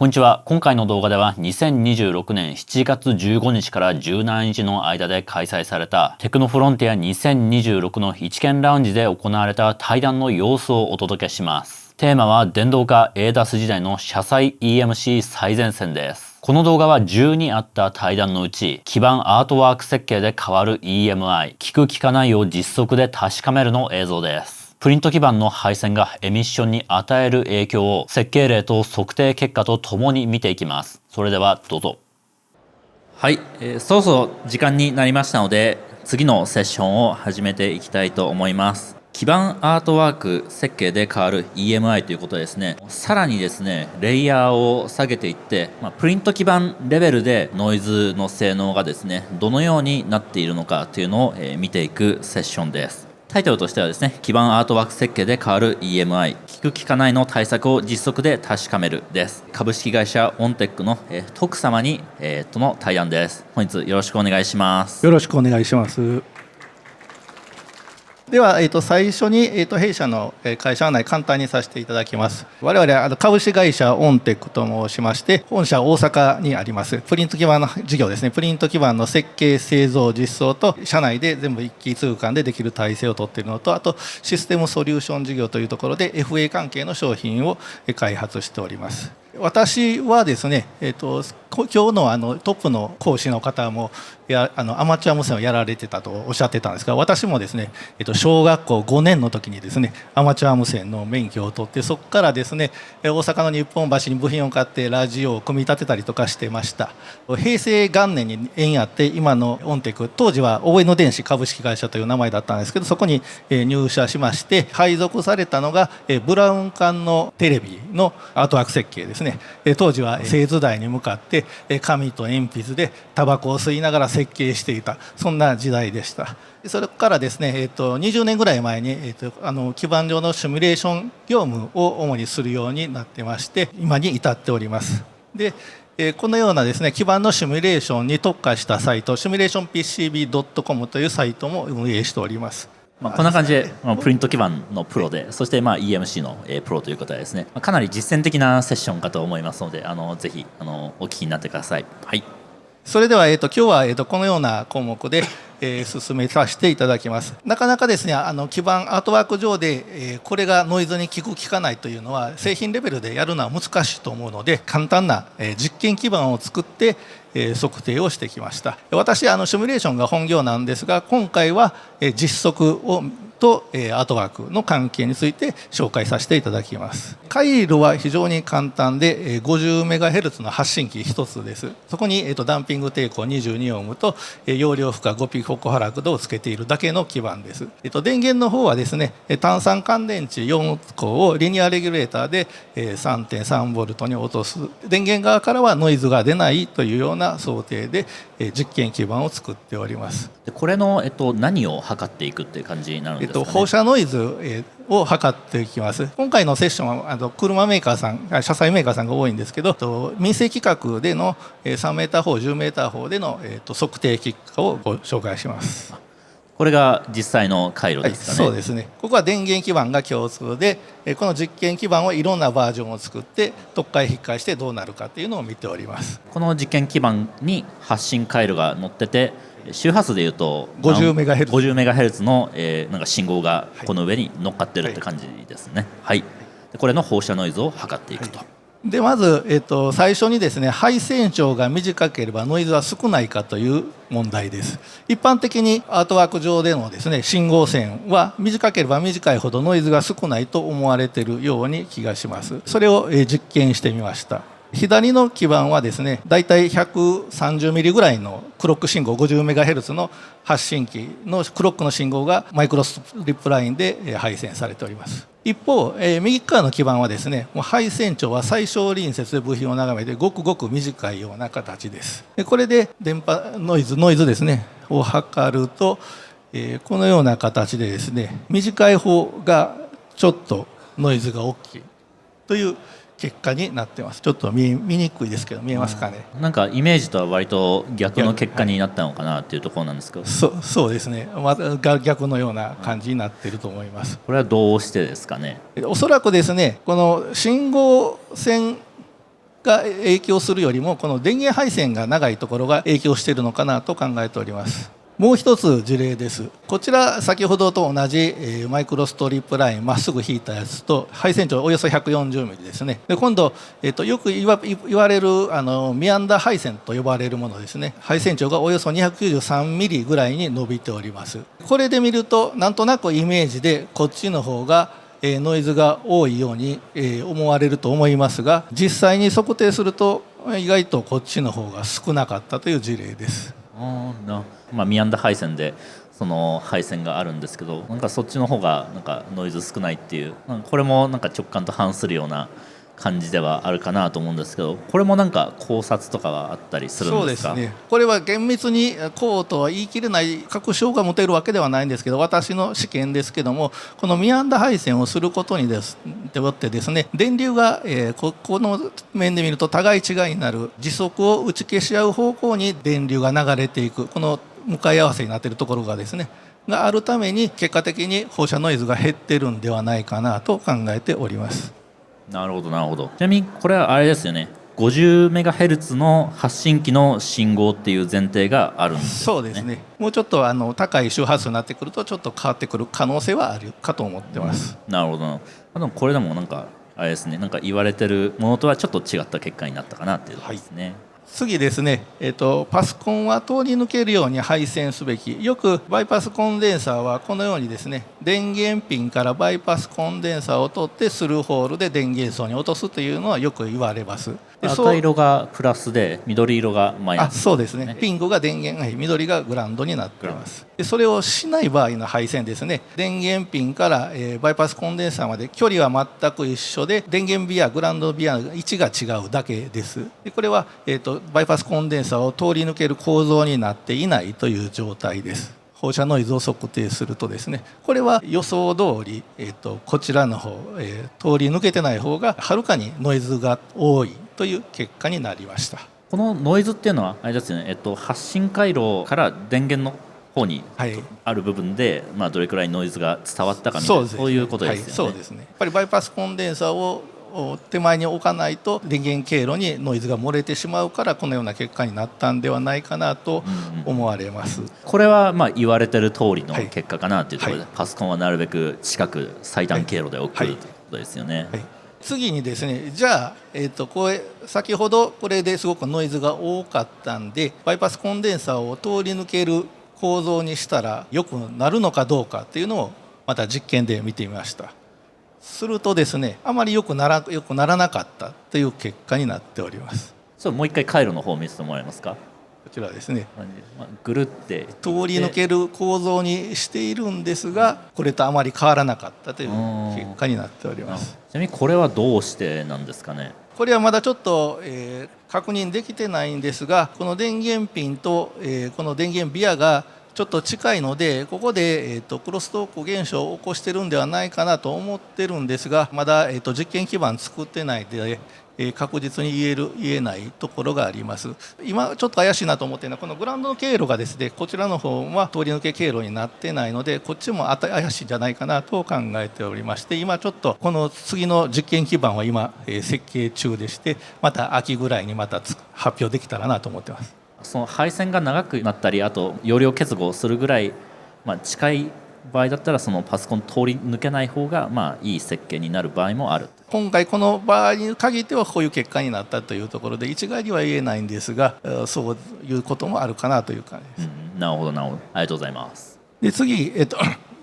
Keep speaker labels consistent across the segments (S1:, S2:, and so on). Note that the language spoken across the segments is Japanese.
S1: こんにちは。今回の動画では2026年7月15日から17日の間で開催されたテクノフロンティア2026の一見ラウンジで行われた対談の様子をお届けします。テーマは電動化 ADAS 時代の車載 EMC 最前線です。この動画は12あった対談のうち、基板アートワーク設計で変わる EMI、効く効かないを実測で確かめるの映像です。プリント基板の配線がエミッションに与える影響を設計例と測定結果とともに見ていきます。それではどうぞ。はい、そろそろ時間になりましたので、次のセッションを始めていきたいと思います。基板アートワーク設計で変わる EMI ということですね。さらにですね、レイヤーを下げていって、プリント基板レベルでノイズの性能がですね、どのようになっているのかというのを見ていくセッションです。タイトルとしてはですね、基板アートワーク設計で変わる EMI、効く効かないの対策を実測で確かめるです。株式会社オンテックの徳様にとの対談です。本日よろしくお願いします。
S2: よろしくお願いします。では、最初に、弊社の会社案内簡単にさせていただきます。我々株式会社オンテックと申しまして、本社大阪にありますプリント基板の事業ですね。プリント基板の設計製造実装と社内で全部一気通貫でできる体制をとっているのと、あとシステムソリューション事業というところで FA 関係の商品を開発しております。私はですね、今日のトップの講師の方もアマチュア無線をやられてたとおっしゃってたんですが、私もですね、小学校5年の時にですね、アマチュア無線の免許を取って、そこからですね、大阪の日本橋に部品を買ってラジオを組み立てたりとかしてました。平成元年に縁あって、今のオンテク、当時は大江ノ電子株式会社という名前だったんですけど、そこに入社しまして、配属されたのがブラウン管のテレビのアートワーク設計ですね。当時は製図台に向かって紙と鉛筆でタバコを吸いながら設計していた、そんな時代でした。それからですね、20年ぐらい前に、基板上のシミュレーション業務を主にするようになってまして、今に至っております。でこのようなですね、基板のシミュレーションに特化したサイト、シミュレーション PCB.com というサイトも運営しております。
S1: こんな感じでプリント基板のプロで、そしてEMC のプロということでですね、かなり実践的なセッションかと思いますので、ぜひお聞きになってください。はい。
S2: それでは、今日は、このような項目で、進めさせていただきます。なかなかですね、基板アートワーク上で、これがノイズに効く効かないというのは製品レベルでやるのは難しいと思うので、簡単な、実験基板を作って測定をしてきました。私シミュレーションが本業なんですが、今回は実測をとアートワークの関係について紹介させていただきます。回路は非常に簡単で 50MHz の発信機1つです。そこにダンピング抵抗22オームと容量負荷5ピココハラクドをつけているだけの基板です。電源の方はですね、単三乾電池4個をリニアレギュレーターで 3.3V に落とす。電源側からはノイズが出ないというような想定で実験基板を作っております。
S1: これの何を測っていくっていう感じになるんですかね。
S2: 放射ノイズを測っていきます。今回のセッションは車メーカーさん、車載メーカーさんが多いんですけど、民生規格での3メーター砲、10メーター砲での測定結果をご紹介します。
S1: これが実際の回路ですかね。
S2: そうですね。ここは電源基板が共通で、この実験基板をいろんなバージョンを作って特化引っかえしてどうなるかというのを見ております。
S1: この実験基板に発信回路が載ってて、周波数でいうと
S2: 50MHz
S1: の、なんか信号がこの上に乗っかってるって感じですね。はい。でこれの放射ノイズを測っていくと。
S2: でまず、最初にですね、配線長が短ければノイズは少ないかという問題です。一般的にアートワーク上でのですね、信号線は短ければ短いほどノイズが少ないと思われているように気がします。それを実験してみました。左の基板はですね、だいたい130ミリぐらいのクロック信号 50MHz の発信機のクロックの信号がマイクロストリップラインで配線されております。一方、右側の基板はですね、もう配線長は最小隣接で部品を眺めてごくごく短いような形です。これで電波ノイズですねを測ると、このような形でですね、短い方がちょっとノイズが大きいという結果になってます。ちょっと見にくいですけど見えますかね。
S1: なんかイメージとは割と逆の結果になったのかなっていうところなんですけど、
S2: そうですね、また逆のような感じになっていると思います。
S1: これはどうしてですかね。
S2: おそらくですね、この信号線が影響するよりもこの電源配線が長いところが影響しているのかなと考えております。もう一つ事例です。こちら先ほどと同じマイクロストリップラインまっすぐ引いたやつと配線長およそ140ミリですね。で今度、よく言われるミアンダー配線と呼ばれるものですね。配線長がおよそ293ミリぐらいに伸びております。これで見るとなんとなくイメージでこっちの方がノイズが多いように思われると思いますが、実際に測定すると意外とこっちの方が少なかったという事例です。
S1: ミアンダ配線でその配線があるんですけど、なんかそっちの方がなんかノイズ少ないっていう、これもなんか直感と反するような感じではあるかなと思うんですけど、これもなんか考察とかはあったりするんですか？
S2: そうですね。これは厳密にこうとは言い切れない確証が持てるわけではないんですけど、私の試験ですけども、このミアンダ配線をすることによってですね、電流がこの面で見ると互い違いになる時速を打ち消し合う方向に電流が流れていく、この向かい合わせになっているところがですねがあるために結果的に放射ノイズが減ってるんではないかなと考えております。
S1: なるほどなるほど。ちなみにこれはあれですよね、50MHz の発信機の信号っていう前提があるんですね。
S2: そうですね。もうちょっと高い周波数になってくるとちょっと変わってくる可能性はあるかと思ってます。
S1: なるほど。でもこれでもなんかあれですね、なんか言われてるものとはちょっと違った結果になったかなっていうところですね。はい、
S2: 次ですね、パソコンは通り抜けるように配線すべき。よくバイパスコンデンサーはこのようにですね、電源ピンからバイパスコンデンサーを取ってスルーホールで電源層に落とすというのはよく言われます。
S1: 赤色がプラスで緑色がマイナス、
S2: そうですね。ピンクが電源、緑がグラウンドになっています。でそれをしない場合の配線ですね、電源ピンから、バイパスコンデンサーまで距離は全く一緒で電源ビアグラウンドビアの位置が違うだけです。でこれは、バイパスコンデンサーを通り抜ける構造になっていないという状態です。放射ノイズを測定するとですね、これは予想通り、こちらの方、通り抜けてない方がはるかにノイズが多いという結果になりました。
S1: このノイズっていうのはあれですよね、発信回路から電源の方にある部分で、どれくらいノイズが伝わったかみたいな、そういうことですよね。
S2: そうですね。やっぱりバイパスコンデンサーを手前に置かないと電源経路にノイズが漏れてしまうからこのような結果になったんではないかなと思われます。
S1: これは言われてる通りの結果かなというところで、パソコンはなるべく近く最短経路で送るということですよね。
S2: 次にですね、じゃあ、これ先ほどこれですごくノイズが多かったんでバイパスコンデンサーを通り抜ける構造にしたらよくなるのかどうかっていうのをまた実験で見てみました。するとですね、あまりよくならなかったという結果になっております。
S1: もう一回回路の方を見せてもらえますか。
S2: こちらですね、
S1: ぐるって
S2: 通り抜ける構造にしているんですが、これとあまり変わらなかったという結果になっております。
S1: ちなみにこれはどうしてなんですかね。
S2: これはまだちょっと、確認できてないんですが、この電源ピンと、この電源ビアがちょっと近いのでここで、クロストーク現象を起こしてるんではないかなと思ってるんですが、まだ、実験基盤作ってないで、確実に言えないところがあります。今ちょっと怪しいなと思っているのはこのグラウンドの経路がですね、こちらの方は通り抜け経路になってないのでこっちも怪しいんじゃないかなと考えておりまして、今ちょっとこの次の実験基盤は今、設計中でして、また秋ぐらいにまた発表できたらなと思ってます。
S1: その配線が長くなったり、あと容量結合するぐらい、近い場合だったらそのパソコン通り抜けない方がいい設計になる場合もある。
S2: 今回この場合に限ってはこういう結果になったというところで一概には言えないんですが、そういうこともあるかなという感じです。
S1: なるほどなるほど、ありがとうございます。
S2: で次、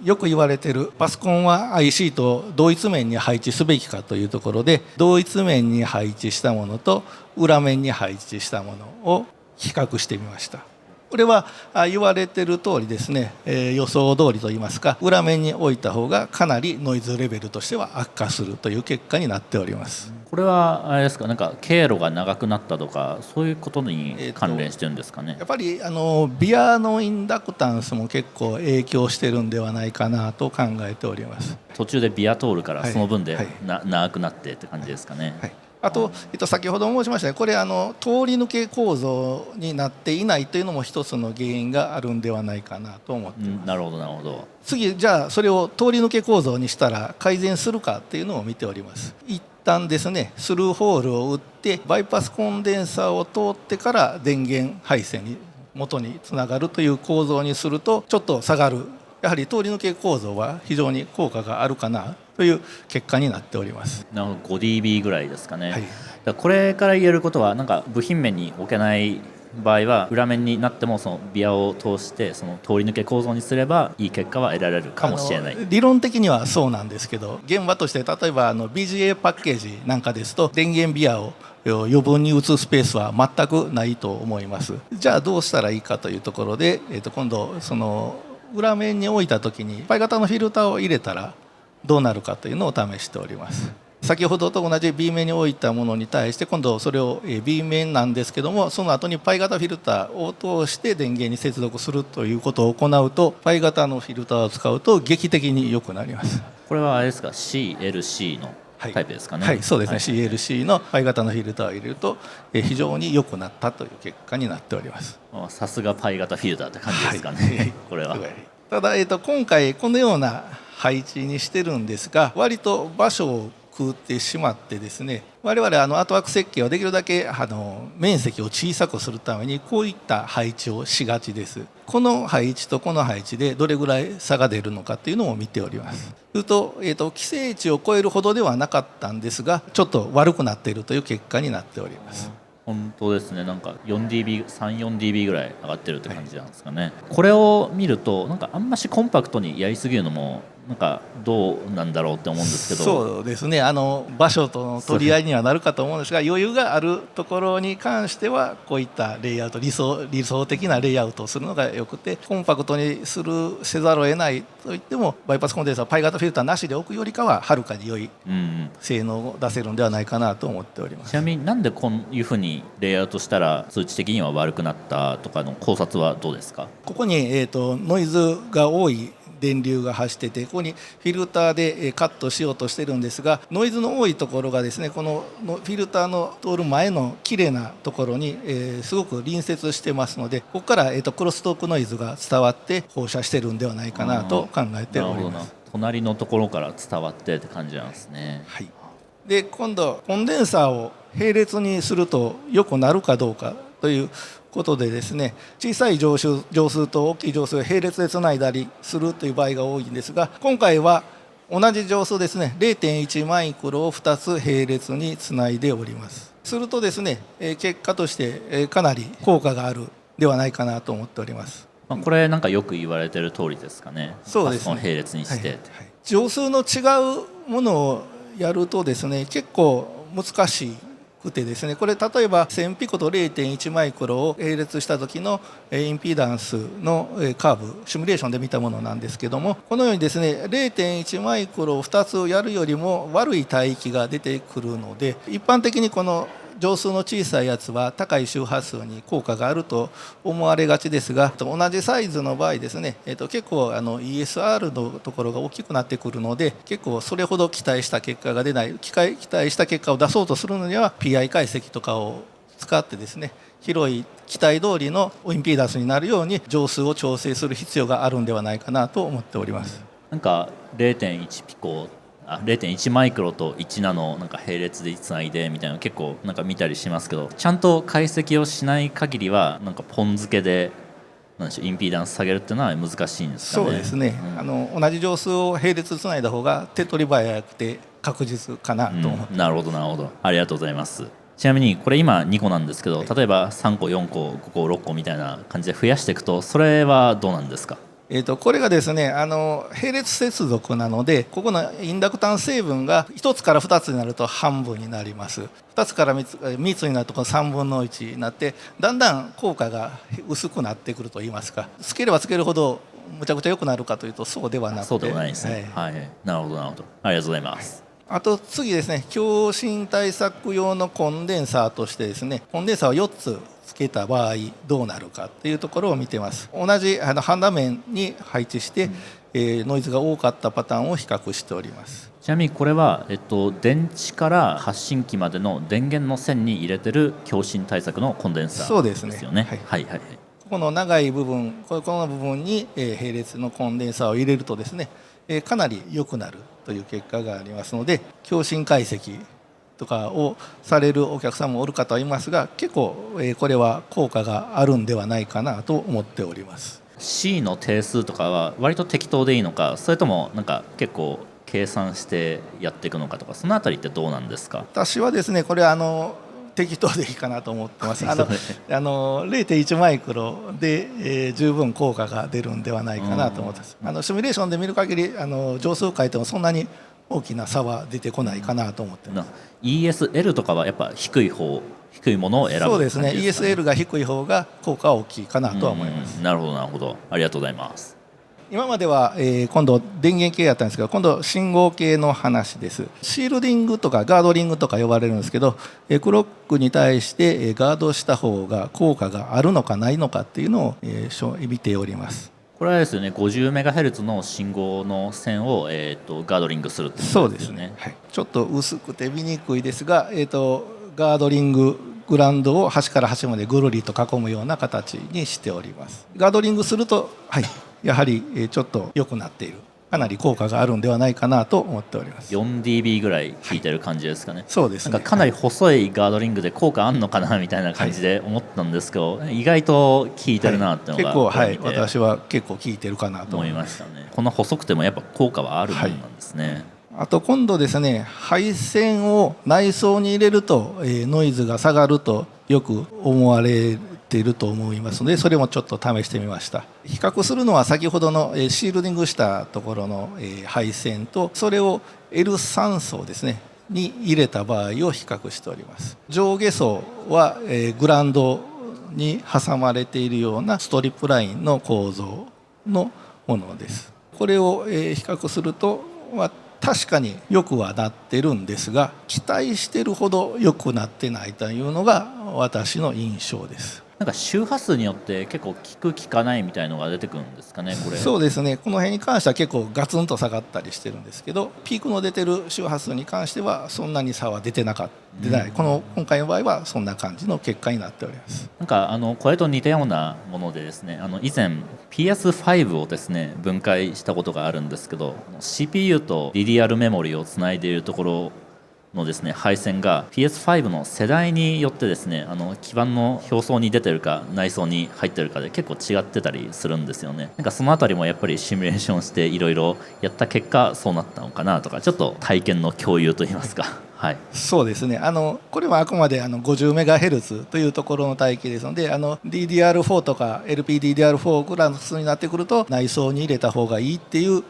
S2: よく言われているパソコンは IC と同一面に配置すべきかというところで、同一面に配置したものと裏面に配置したものを比較してみました。これは言われている通りですね、予想通りといいますか、裏面に置いた方がかなりノイズレベルとしては悪化するという結果になっております。
S1: これはあれですか、なんか経路が長くなったとかそういうことに関連してるんですかね。
S2: やっぱりビアのインダクタンスも結構影響してるんではないかなと考えております。
S1: 途中でビア通るからその分で長くなってって感じですかね。
S2: あと、先ほど申しましたね、これ通り抜け構造になっていないというのも一つの原因があるんではないかなと思っています。
S1: なるほどなるほど。
S2: 次じゃあそれを通り抜け構造にしたら改善するかっていうのを見ております。一旦ですねスルーホールを打ってバイパスコンデンサーを通ってから電源配線に元につながるという構造にするとちょっと下がる、やはり通り抜け構造は非常に効果があるかなという結果になっております。
S1: なるほど 5dB ぐらいですかね、
S2: はい、
S1: だからこれから言えることはなんか部品面に置けない場合は裏面になってもそのビアを通してその通り抜け構造にすればいい結果は得られるかもしれない。
S2: 理論的にはそうなんですけど、現場として例えばBGA パッケージなんかですと電源ビアを余分に打つスペースは全くないと思います。じゃあどうしたらいいかというところで、今度その裏面に置いた時にパイ型のフィルターを入れたらどうなるかというのを試しております。先ほどと同じ B 面に置いたものに対して今度それを B 面なんですけども、その後にパイ型フィルターを通して電源に接続するということを行うとパイ型のフィルターを使うと劇的に良くなります。
S1: これはあれですか CLC のタイプですかね。
S2: はい、そうですね、
S1: はい、
S2: CLC のパイ型のフィルターを入れると非常に良くなったという結果になっております。
S1: さすがパイ型フィルターって感じですかね、はい、これは。
S2: ただ、今回このような配置にしてるんですが、割と場所を食ってしまってですね、我々アートワーク設計はできるだけ面積を小さくするためにこういった配置をしがちです。この配置とこの配置でどれぐらい差が出るのかっていうのを見ております。すると、規制値を超えるほどではなかったんですがちょっと悪くなっているという結果になっております。
S1: 本当ですね、なんか 4dB、3,4dB ぐらい上がってるって感じなんですかね、はい、これを見るとなんかあんましコンパクトにやりすぎるのもなんかどうなんだろうって思うんですけど。
S2: そうですね、場所との取り合いにはなるかと思うんですが余裕があるところに関してはこういったレイアウト理想的なレイアウトをするのがよくて、コンパクトにせざるを得ないといってもバイパスコンデンサーパイ型フィルターなしで置くよりかははるかに良い性能を出せるんではないかなと思っております。
S1: ちなみになんでこういうふうにレイアウトしたら数値的には悪くなったとかの考察はどうですか？
S2: ここに、ノイズが多い電流が走っててここにフィルターでカットしようとしてるんですが、ノイズの多いところがですねこのフィルターの通る前の綺麗なところにすごく隣接してますので、ここからクロストークノイズが伝わって放射してるんではないかなと考えております。
S1: 隣のところから伝わってって感じなんですね。
S2: はい、で今度コンデンサーを並列にすると良くなるかどうかということでですね、小さい浄数と大きい浄数を並列でつないだりするという場合が多いんですが、今回は同じ浄数ですね 0.1 マイクロを2つ並列につないでおります。するとですね結果としてかなり効果があるではないかなと思っております。
S1: これなんかよく言われてる通りですかね。
S2: そうですね、
S1: 並列にして、
S2: 浄数の違うものをやるとですね結構難しいくてですね、これ例えば1000ピコと 0.1 マイクロを並列した時のインピダンスのカーブシミュレーションで見たものなんですけども、このようにですね 0.1 マイクロを2つやるよりも悪い帯域が出てくるので、一般的にこの浄数の小さいやつは高い周波数に効果があると思われがちですが、同じサイズの場合ですね、結構ESR のところが大きくなってくるので結構それほど期待した結果が出ない、期待した結果を出そうとするのには PI 解析とかを使ってですね広い期待通りのインピーダンスになるように浄数を調整する必要があるんではないかなと思っております。
S1: なんか 0.1 ピコ0.1 マイクロと1ナノなんか並列でつないでみたいなの結構なんか見たりしますけど、ちゃんと解析をしない限りはなんかポン付けでなんでしょうインピーダンス下げるっていうのは難しいんですかね。
S2: そうですね、同じ浄数を並列つないだ方が手っ取り早くて確実かなと思って、
S1: なるほどなるほど、ありがとうございます。ちなみにこれ今2個なんですけど、例えば3個4個5個6個みたいな感じで増やしていくとそれはどうなんですか？
S2: これがですね並列接続なのでここのインダクタンス成分が1つから2つになると半分になります。2つから3つになると3分の1になってだんだん効果が薄くなってくるといいますか、つければつけるほどむちゃくちゃ良くなるかというとそうではなくて、
S1: そうではないですね、はい、なるほどなるほど、ありがとうございます。
S2: あと次ですね、共振対策用のコンデンサーとしてですね、コンデンサーを4つつけた場合どうなるかっていうところを見てます。同じハンダ面に配置して、ノイズが多かったパターンを比較しております。
S1: ちなみにこれは、電池から発信機までの電源の線に入れてる共振対策のコンデンサーですよね。はいはいはい。
S2: この長い部分、この部分に並列のコンデンサーを入れるとですね、かなり良くなるという結果がありますので、共振解析とかをされるお客さんもおるかとは言いますが、結構これは効果があるんではないかなと思っております。
S1: C の定数とかは割と適当でいいのか、それともなんか結構計算してやっていくのかとか、そのあたりってどうなんですか？
S2: 私はですね、これ適当でいいかなと思ってます。0.1 マイクロで、十分効果が出るんではないかなと思ってます。シミュレーションで見る限り乗数変えてもそんなに大きな差は出てこないかなと思ってます。
S1: ESL とかはやっぱ低いものを選ぶ
S2: そうですね。ESL が低い方が効果は大きいかなとは思います。
S1: なるほどなるほど、ありがとうございます。
S2: 今までは、今度電源系やったんですけど、今度信号系の話です。シールディングとかガードリングとか呼ばれるんですけど、クロックに対してガードした方が効果があるのかないのかっていうのを、見ております。
S1: これはですよね、50MHz の信号の線を、ガードリングするっていう
S2: ことですよね。そうですね、はい、ちょっと薄くて見にくいですが、ガードリンググラウンドを端から端までぐるりと囲むような形にしております。ガードリングすると、はい、やはりちょっと良くなっている、かなり効果があるんではないかなと思っております。
S1: 4dB ぐらい効いてる感じですかね。
S2: そうですね。
S1: なんかかなり細いガードリングで効果あんのかなみたいな感じで思ったんですけど、意外と効いてるなっていうのが、
S2: 結構、私は結構効いてるかなと思いました
S1: ね。こんな細くてもやっぱ効果はあるもんなんですね。
S2: あと今度ですね、配線を内装に入れると、ノイズが下がるとよく思われていると思いますので、それもちょっと試してみました。比較するのは先ほどのシールディングしたところの配線と、それを L3 層ですねに入れた場合を比較しております。上下層はグラウンドに挟まれているようなストリップラインの構造のものです。これを比較すると、確かに良くはなってるんですが、期待してるほど良くなってないというのが私の印象です。
S1: なんか周波数によって結構効く効かないみたいのが出てくるんですかね、これ。
S2: そうですね、この辺に関しては結構ガツンと下がったりしてるんですけど、ピークの出てる周波数に関してはそんなに差は出てない、今回の場合はそんな感じの結果になっております。
S1: なんかこれと似たようなものでですね、以前 PS5 をですね分解したことがあるんですけど、 CPU と DDR メモリをつないでいるところのですね配線が PS5 の世代によってですね、基板の表層に出てるか内装に入ってるかで結構違ってたりするんですよね。なんかそのあたりもやっぱりシミュレーションしていろいろやった結果そうなったのかなとか、ちょっと体験の共有といいますかはい、
S2: そうですね。これはあくまで50MHz というところの帯域ですので、DDR4 とか LPDDR4 クラスになってくると内装に入れた方がいいっていう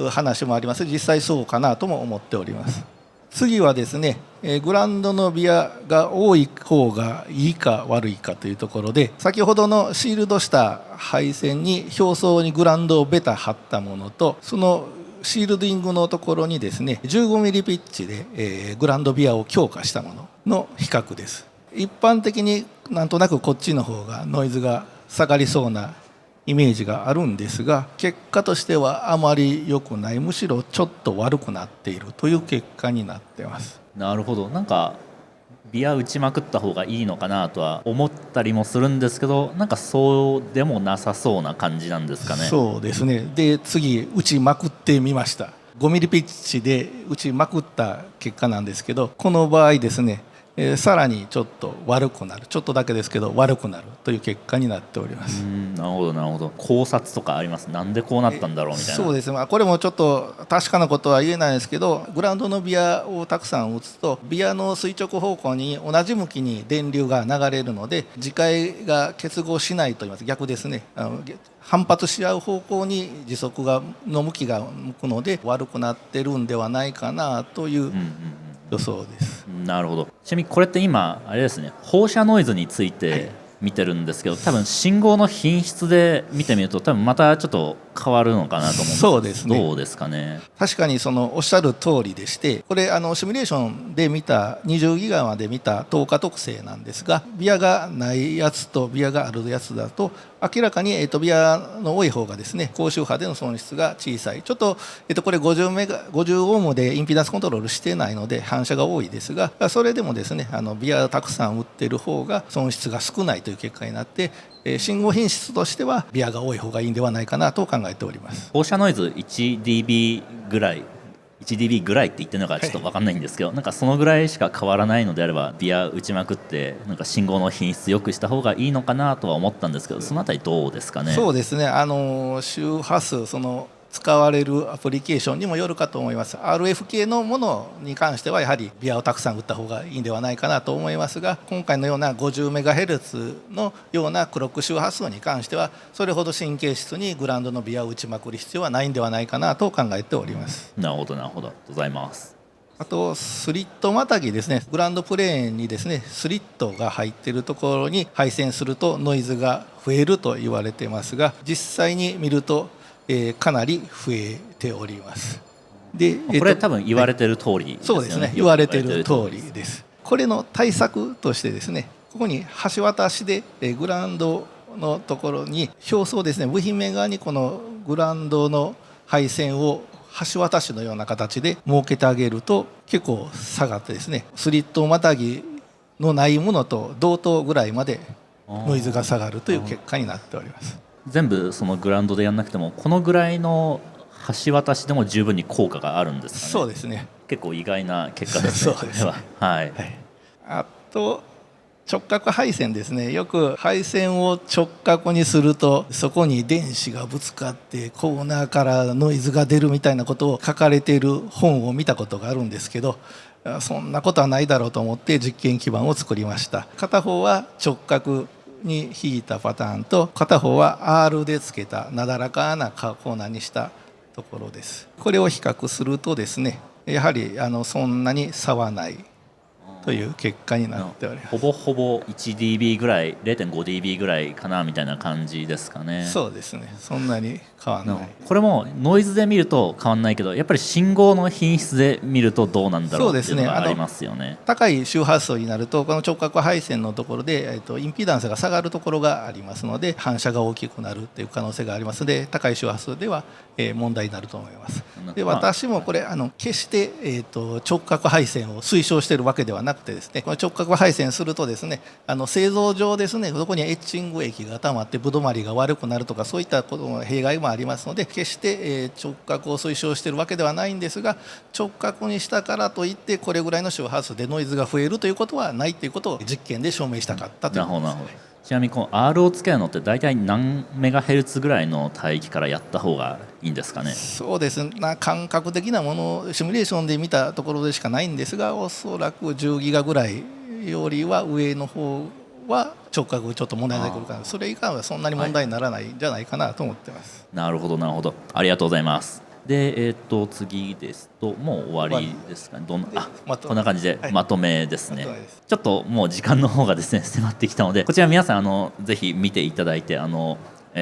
S2: 話もあります。実際そうかなとも思っております。次はですね、グラウンドのビアが多い方がいいか悪いかというところで、先ほどのシールドした配線に表層にグラウンドをベタ貼ったものと、そのシールディングのところにですね 15mm ピッチで、グラウンドビアを強化したものの比較です。一般的になんとなくこっちの方がノイズが下がりそうなイメージがあるんですが、結果としてはあまり良くない、むしろちょっと悪くなっているという結果になっています。
S1: なるほど。なんかビア打ちまくった方がいいのかなとは思ったりもするんですけど、なんかそうでもなさそうな感じなんですかね。
S2: そうですね。で次打ちまくってみました。5ミリピッチで打ちまくった結果なんですけど、この場合ですね、さらにちょっと悪くなる、ちょっとだけですけど悪くなるという結果になっております。
S1: なるほどなるほど。考察とかあります？なんでこうなったんだろうみたいな。
S2: そうですね、これもちょっと確かなことは言えないですけど、グラウンドのビアをたくさん打つとビアの垂直方向に同じ向きに電流が流れるので、磁界が結合しないと言います、逆ですね、反発し合う方向に時速の向きが向くので悪くなってるんではないかなという予想です。
S1: なるほど。ちなみにこれって今あれですね、放射ノイズについて見てるんですけど、多分信号の品質で見てみると多分またちょっと変わるのかなと思うんですけど、
S2: そうですね。
S1: どうですかね。
S2: 確かにそのおっしゃる通りでして、これシミュレーションで見た20ギガまで見た透過特性なんですが、ビアがないやつとビアがあるやつだと明らかに、ビアの多い方がですね、高周波での損失が小さい。ちょっと、これ50オームでインピダンスコントロールしてないので反射が多いですが、それでもですね、ビアをたくさん売ってる方が損失が少ないという結果になって、信号品質としてはビアが多い方がいいんではないかなと考えております。
S1: 放射ノイズ 1dB ぐらい1dB ぐらいって言ってるのかちょっと分かんないんですけど、なんかそのぐらいしか変わらないのであればビア打ちまくってなんか信号の品質良くした方がいいのかなとは思ったんですけど、そのあたりどうですかね。
S2: そうですね、周波数その使われるアプリケーションにもよるかと思います。 RF 系のものに関してはやはりビアをたくさん打った方がいいんではないかなと思いますが、今回のような 50MHz のようなクロック周波数に関してはそれほど神経質にグラウンドのビアを打ちまくる必要はないんではないかなと考えております。
S1: なるほどなるほど、ございます。
S2: あとスリットまたぎですね、グラウンドプレーンにですねスリットが入っているところに配線するとノイズが増えると言われてますが、実際に見るとかなり増えております。で、
S1: これ多分言われてる通りですよね。
S2: そうですね、言われてる通りです。これの対策としてですね、ここに橋渡しでグラウンドのところに表層ですね、部品面側にこのグラウンドの配線を橋渡しのような形で設けてあげると結構下がってですね、スリットまたぎのないものと同等ぐらいまでノイズが下がるという結果になっております。
S1: 全部そのグラウンドでやんなくてもこのぐらいの橋渡しでも十分に効果があるんですかね。
S2: そうですね、
S1: 結構意外な結果ですね。
S2: そうですね、
S1: はい、
S2: あと直角配線ですね、よく配線を直角にするとそこに電子がぶつかってコーナーからノイズが出るみたいなことを書かれている本を見たことがあるんですけど、そんなことはないだろうと思って実験基盤を作りました。片方は直角に引いたパターンと片方は R でつけたなだらかなコーナーにしたところです。これを比較するとですね、やはりそんなに差はないという結果になっております。
S1: ほぼほぼ 1dB ぐらい 0.5dB ぐらいかなみたいな感じですかね。
S2: そうですね、そんなに変わらない。
S1: これもノイズで見ると変わらないけどやっぱり信号の品質で見るとどうなんだろうっていうのがありますよね。
S2: 高い周波数になるとこの直角配線のところで、インピダンスが下がるところがありますので反射が大きくなるっていう可能性がありますので、高い周波数では問題になると思います。で私もこれ決して、直角配線を推奨しているわけではなくてですね、この直角配線するとですね製造上ですね、そこにエッチング液が溜まってぶどまりが悪くなるとかそういったことの弊害もありますので、決して、直角を推奨しているわけではないんですが、直角にしたからといってこれぐらいの周波数でノイズが増えるということはないということを実験で証明したかったということですね。
S1: ちなみにこの R をつけるのって大体何メガヘルツぐらいの帯域からやった方がいいんですかね。
S2: そうですね、感覚的なものシミュレーションで見たところでしかないんですが、おそらく10ギガぐらいよりは上の方は直角ちょっと問題になってくるかな、それ以下はそんなに問題にならないんじゃないかなと思ってます。
S1: なるほどなるほど、ありがとうございます。で、次ですともう終わりですかね。こんな感じでまとめですね。ちょっともう時間の方がですね迫ってきたので、こちら皆さんぜひ見ていただいて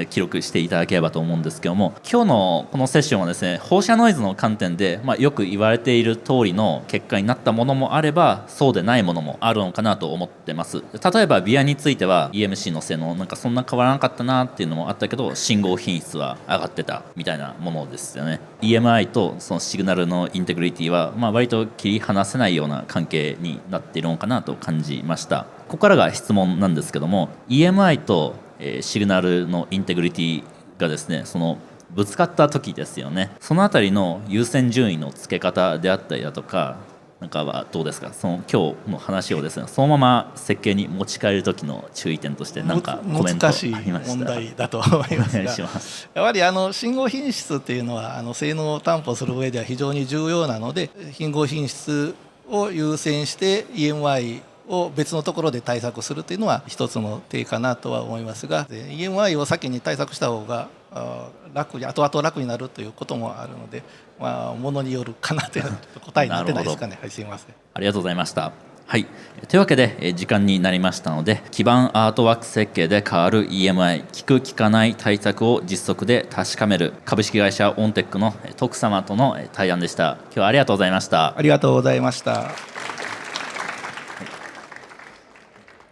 S1: 記録していただければと思うんですけども、今日のこのセッションはですね放射ノイズの観点で、よく言われている通りの結果になったものもあればそうでないものもあるのかなと思ってます。例えばビアについては EMC の性能なんかそんな変わらなかったなっていうのもあったけど信号品質は上がってたみたいなものですよね。 EMI とそのシグナルのインテグリティは割と切り離せないような関係になっているのかなと感じました。ここからが質問なんですけども、 EMI とシグナルのインテグリティがですねそのぶつかった時ですよね、そのあたりの優先順位の付け方であったりだとかなんかはどうですか。その今日の話をですねそのまま設計に持ち帰る時の注意点として何かコメントありましたら。
S2: 難しい問題だと思いますが
S1: お願いします。
S2: やはり信号品質っていうのは性能を担保する上では非常に重要なので、信号品質を優先して EMIを別のところで対策するというのは一つの手かなとは思いますが、 EMI を先に対策した方が後々楽になるということもあるので、ものによるかなという答えになってないですかね。はい、すいません。
S1: ありがとうございました。はい。というわけで時間になりましたので、基盤アートワーク設計で変わる EMI、聞く聞かない対策を実測で確かめる株式会社オンテックの徳様との対談でした。今日はありがとうございました。
S2: ありがとうございました。